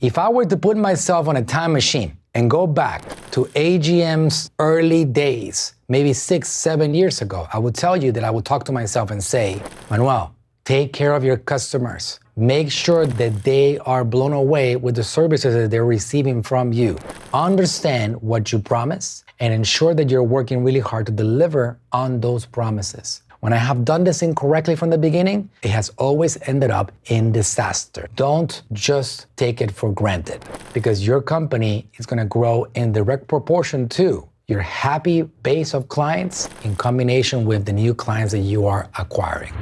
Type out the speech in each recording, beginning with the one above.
If I were to put myself on a time machine and go back to AGM's early days, maybe 6, 7 years ago, I would tell you that I would talk to myself and say, Manuel, take care of your customers. Make sure that they are blown away with the services that they're receiving from you. Understand what you promise and ensure that you're working really hard to deliver on those promises. When I have done this incorrectly from the beginning, it has always ended up in disaster. Don't just take it for granted because your company is going to grow in direct proportion to your happy base of clients in combination with the new clients that you are acquiring.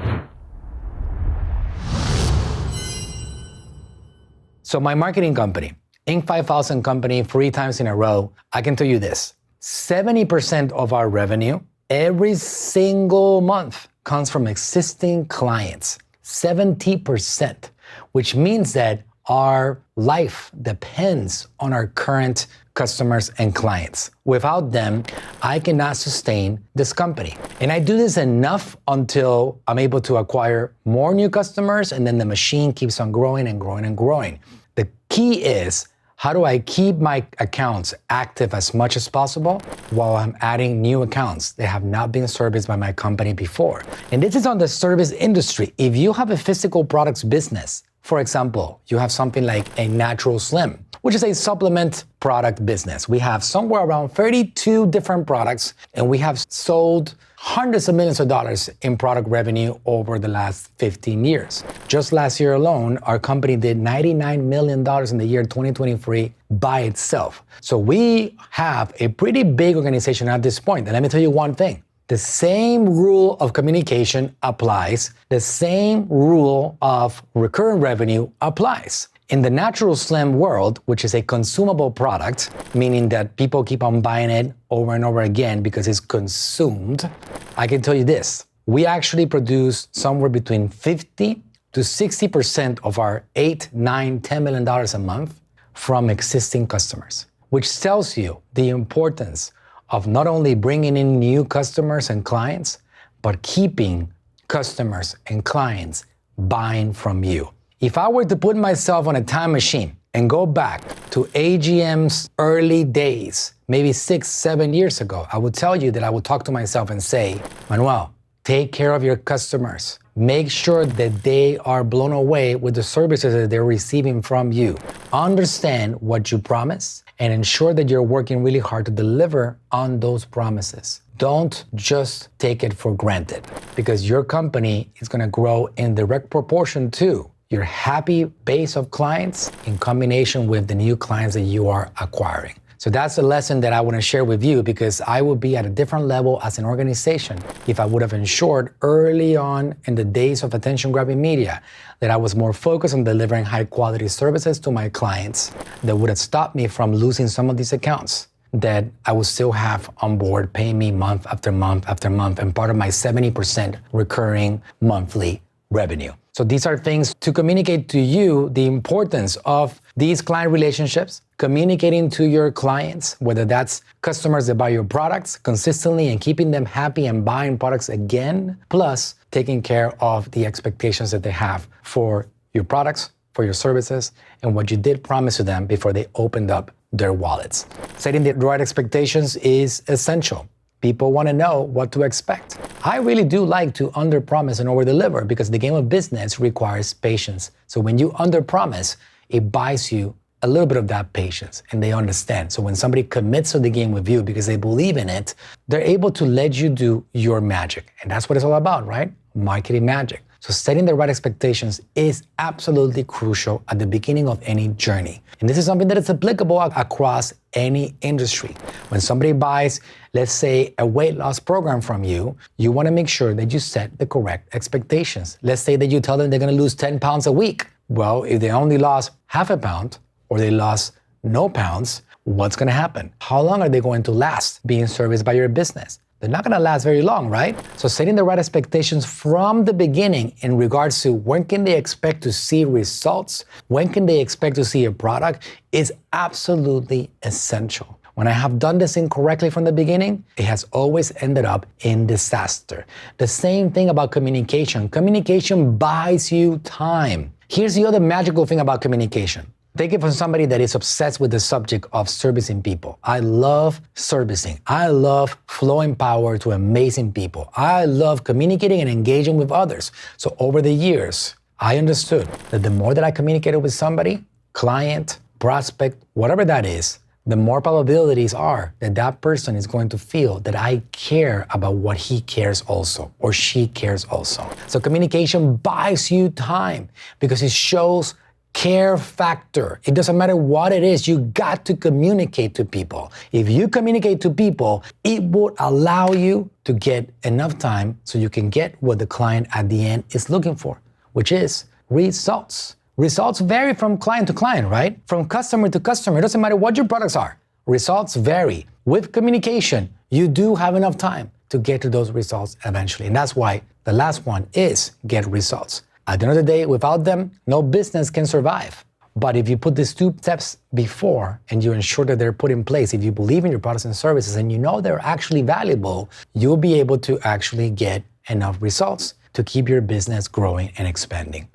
So my marketing company, Inc. 5000 company, 3 times in a row, I can tell you this, 70% of our revenue every single month comes from existing clients, 70%, which means that our life depends on our current customers and clients. Without them, I cannot sustain this company. And I do this enough until I'm able to acquire more new customers, and then the machine keeps on growing and growing and growing. The key is, how do I keep my accounts active as much as possible while I'm adding new accounts that have not been serviced by my company before? And this is on the service industry. If you have a physical products business, for example, you have something like a Natural Slim, which is a supplement product business. We have somewhere around 32 different products, and we have sold hundreds of millions of dollars in product revenue over the last 15 years. Just last year alone, our company did $99 million in the year 2023 by itself. So we have a pretty big organization at this point. And let me tell you one thing. The same rule of communication applies. The same rule of recurring revenue applies. In the Natural Slim world, which is a consumable product, meaning that people keep on buying it over and over again because it's consumed, I can tell you this. We actually produce somewhere between 50 to 60% of our $8, $9, $10 million a month from existing customers, which tells you the importance of not only bringing in new customers and clients, but keeping customers and clients buying from you. If I were to put myself on a time machine and go back to AGM's early days, maybe 6, 7 years ago, I would tell you that I would talk to myself and say, Manuel, take care of your customers. Make sure that they are blown away with the services that they're receiving from you. Understand what you promise and ensure that you're working really hard to deliver on those promises. Don't just take it for granted because your company is going to grow in direct proportion to your happy base of clients in combination with the new clients that you are acquiring. So that's a lesson that I want to share with you because I would be at a different level as an organization if I would have ensured early on in the days of attention-grabbing media that I was more focused on delivering high-quality services to my clients that would have stopped me from losing some of these accounts that I would still have on board paying me month after month after month and part of my 70% recurring monthly revenue. So these are things to communicate to you the importance of these client relationships, communicating to your clients, whether that's customers that buy your products consistently and keeping them happy and buying products again, plus taking care of the expectations that they have for your products, for your services, and what you did promise to them before they opened up their wallets. Setting the right expectations is essential. People want to know what to expect. I really do like to underpromise and overdeliver because the game of business requires patience. So when you underpromise, it buys you a little bit of that patience and they understand. So when somebody commits to the game with you because they believe in it, they're able to let you do your magic. And that's what it's all about, right? Marketing magic. So setting the right expectations is absolutely crucial at the beginning of any journey. And this is something that is applicable across any industry. When somebody buys, let's say, a weight loss program from you, you want to make sure that you set the correct expectations. Let's say that you tell them they're going to lose 10 pounds a week. Well, if they only lost half a pound or they lost no pounds, what's going to happen? How long are they going to last being serviced by your business? They're not going to last very long, right? So setting the right expectations from the beginning in regards to when can they expect to see results, when can they expect to see a product is absolutely essential. When I have done this incorrectly from the beginning, it has always ended up in disaster. The same thing about communication. Communication buys you time. Here's the other magical thing about communication. Take it from somebody that is obsessed with the subject of servicing people. I love servicing. I love flowing power to amazing people. I love communicating and engaging with others. So over the years, I understood that the more that I communicated with somebody, client, prospect, whatever that is, the more probabilities are that that person is going to feel that I care about what he cares also, or she cares also. So communication buys you time because it shows care factor. It doesn't matter what it is, you got to communicate to people. If you communicate to people, it would allow you to get enough time so you can get what the client at the end is looking for, which is results. Results vary from client to client, right? From customer to customer. It doesn't matter what your products are. Results vary. With communication, you do have enough time to get to those results eventually. And that's why the last one is get results. At the end of the day, without them, no business can survive. But if you put these 2 steps before and you ensure that they're put in place, if you believe in your products and services and you know they're actually valuable, you'll be able to actually get enough results to keep your business growing and expanding.